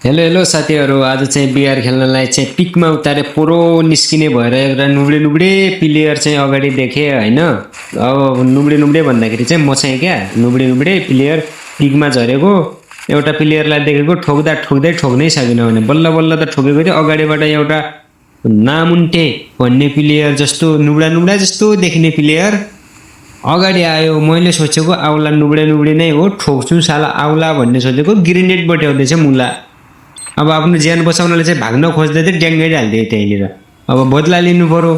Hello hello साथीहरू, आज चाहिँ बिआर खेल्नलाई चाहिँ पिकमा उतारे पोरो निस्किने भएर एउटा नुब्डे नुब्डे प्लेयर चाहिँ अगाडि देखेँ होइन। अब नुब्डे नुब्डे भन्दाखेरि चाहिँ म चाहिँ क्या नुब्डे नुब्डे प्लेयर पिकमा झरेको एउटा प्लेयरलाई देखेको, ठोक्दा ठोक्दै ठोक्नै सकिनँ भने बल्ल बल्ल त ठोकेको थियो। अगाडिबाट एउटा नामुन्टे भन्ने प्लेयर जस्तो नुब्डा नुब्डा जस्तो देखिने प्लेयर अगाडि आयो। मैले सोचेको आउला नुब्डे नुब्डे नै हो, ठोक्छु साला आउला भन्ने सोचेको, ग्रेनेड बट्याउँदैछ मुला। अब आफ्नो ज्यान बचाउनलाई चाहिँ भाग्न खोज्दै चाहिँ ड्याङ्गै हालिदिएँ त्यहीँनिर। अब बदला लिनु पऱ्यो,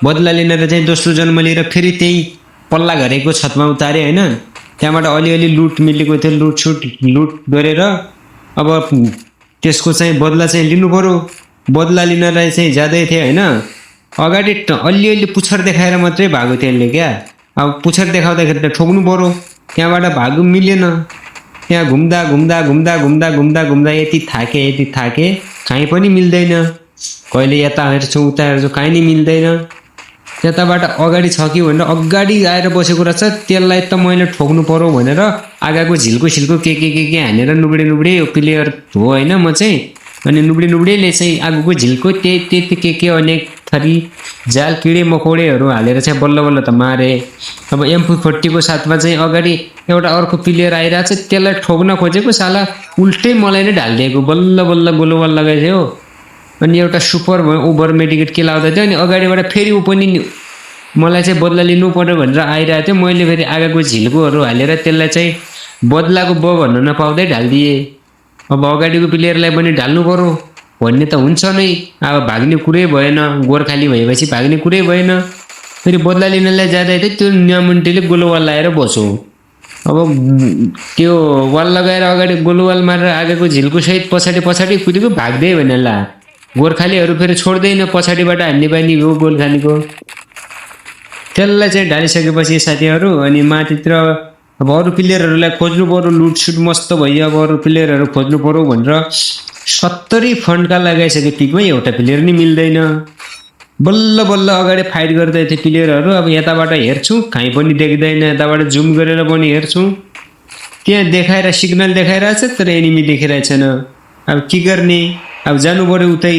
बदला लिनेर चाहिँ दोस्रो जन्म लिएर फेरि त्यही पल्ला घरेको छतमा उतारेँ होइन। त्यहाँबाट अलिअलि लुट मिलेको थियो, लुट गरेर अब त्यसको चाहिँ बदला चाहिँ लिनु पऱ्यो। बदला लिनलाई चाहिँ जाँदै थिएँ होइन। अगाडि अलिअलि पुच्छर देखाएर मात्रै भागो त्यसले क्या। अब पुच्छर देखाउँदाखेरि त ठोक्नु पऱ्यो, त्यहाँबाट भाग्नु मिलेन। त्यहाँ घुम्दा घुम्दा घुम्दा घुम्दा घुम्दा घुम्दा यति थाकेँ, काहीँ पनि मिल्दैन। कहिले यता हेर्छु उता हेर्छु, काहीँ नि मिल्दैन। त्यताबाट अगाडि छ कि भनेर अगाडि आएर बसेको रहेछ, त्यसलाई त मैले ठोक्नु पऱ्यो भनेर आगाको झिल्को सिल्को के हानेर नुब्डे नुब्डे यो प्लेयर हो होइन म चाहिँ। अनि नुब्डे नुब्डेले चाहिँ आगोको झिल्को त्यति के अनेक थरी जाल किडे मकोडेहरू हालेर चाहिँ बल्ल बल्ल त मारे। अब MP40 साथमा चाहिँ अगाडि एउटा अर्को प्लेयर आइरहेको छ, त्यसलाई ठोक्न खोजेको साला उल्टै मलाई नै ढालिदिएको, बल्ल बल्ल गोलोवाल लगाइदियो। अनि एउटा सुपर ओभर मेडिकेट के लाउँदै थियो। अनि अगाडिबाट फेरि ऊ पनि मलाई चाहिँ बदला लिनु पर्यो भनेर आइरहेको थियो। मैले फेरि आगाको झिल्कोहरू हालेर त्यसलाई चाहिँ बदलाको भन्न नपाउँदै ढालिदिएँ। अब अगाडिको प्लेयरलाई पनि ढाल्नु पऱ्यो भन्ने त हुन्छ नै। अब भाग्ने कुरै भएन, गोर्खाली भएपछि भाग्ने कुरै भएन। फेरि बदला लिनलाई जाँदै थियो, त्यो न्यामुन्टेले गोलोवाल लगाएर बसो। अब त्यो वाल लगाएर अगाडि गोलोवाल मारेर आगेको झिल्को सहित पछाडि कुदेको भाग्दै भने ला गोर्खालीहरू फेरि छोड्दैन, पछाडिबाट हान्ने बानी हो गोर्खालीको। त्यसलाई चाहिँ ढालिसकेपछि साथीहरू अनि माथितिर अब अरू प्लेयरहरूलाई खोज्नु पऱ्यो, लुटसुट मस्त भयो। अब अरू प्लेयरहरू खोज्नु पऱ्यो भनेर 70 फन्डका लगाइसके पिकमा एउटा प्लेयर नि मिल्दैन। बल्ल बल्ल अगाडि फाइट गर्दै थियो प्लेयरहरू। अब यताबाट हेर्छु कहीँ पनि देख्दैन, यताबाट जुम गरेर पनि हेर्छु त्यहाँ देखाएर सिग्नल देखाइरहेछ तर एनिमी देखिरहेछन्। अब के गर्ने, अब जानु पऱ्यो उतै।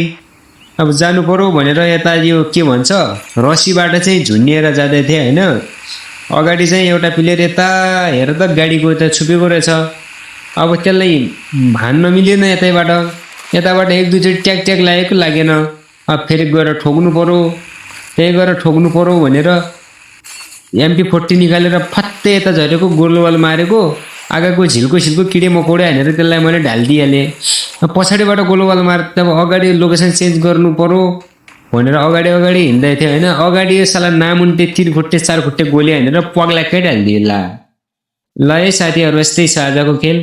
अब जानु पऱ्यो भनेर यता यो के भन्छ रसीबाट चाहिँ झुन्निएर जाँदै थिएँ होइन। अगाडि चाहिँ एउटा प्लेयर यता हेर त गाडीको यता छुपेको रहेछ। अब त्यसलाई भान्न मिलेन, यताबाट एक दुईचोटि ट्याग लागेन। अब फेरि गएर ठोक्नु पऱ्यो, त्यही गएर ठोक्नु पऱ्यो भनेर MP40 निकालेर फत्तै यता झरेको गोलोवाल मारेको, आगाको झिल्को किडे मकोडे हानेर त्यसलाई मैले ढालिदिइहालेँ। पछाडिबाट गोलोवाल मार तब अगाडि लोकेसन चेन्ज गर्नु पऱ्यो भनेर अगाडि हिँड्दै थियो होइन। अगाडि यो साला नामुन्टे 3 खुट्टे 4 खुट्टे गोली हानेर पग्लाकै ढालिदिएला। ल है साथीहरू, यस्तै छ आजको खेल।